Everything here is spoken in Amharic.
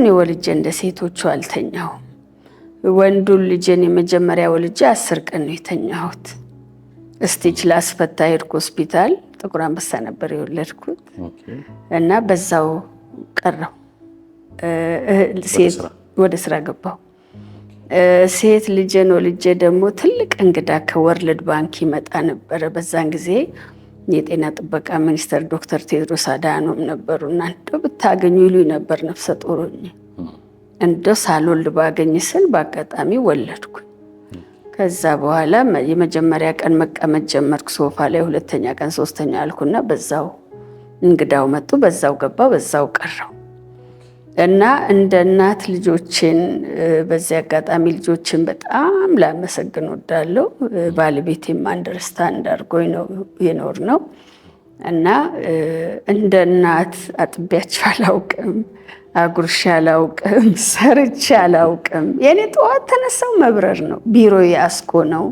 እኔ ወልጄ እንደ ሴቶቹ አልተኛሁም። ወንዱን ልጄን የመጀመሪያ ወልጄ 10 ቀን ነው የተኛሁት። ስቲች ላስፈታ ሄድኩ ሆስፒታል። ጥቁር አንበሳ ነበር የወለድኩት እና በዛው ቀረው። ወደ ስራ ገባሁ። ሴት ልጄን ወልጄ ደግሞ ትልቅ እንግዳ ከወርልድ ባንክ ይመጣ ነበረ። በዛን ጊዜ የጤና ጥበቃ ሚኒስትር ዶክተር ቴድሮስ አድሃኖም ነበሩና እንደው ብታገኙ ይሉኝ ነበር። ነፍሰ ጡር ሆኜ እንደው ሳልወልድ ባገኝ ስል በአጋጣሚ ወለድኩ። ከዛ በኋላ የመጀመሪያ ቀን መቀመጥ ጀመርኩ ሶፋ ላይ፣ ሁለተኛ ቀን፣ ሶስተኛ አልኩና በዛው እንግዳው መጡ፣ በዛው ገባው፣ በዛው ቀረው እና እንደ እናት ልጆችን በዚህ አጋጣሚ ልጆችን በጣም ላመሰግን ወዳለሁ። ባለቤቴም አንደርስታንድ አድርጎኝ ነው የኖርነው እና እንደ እናት አጥቢያቸው አላውቅም፣ አጉርሻ አላውቅም፣ ሰርቼ አላውቅም። የኔ ጠዋት ተነሳው መብረር ነው። ቢሮ ያስኮ ነው።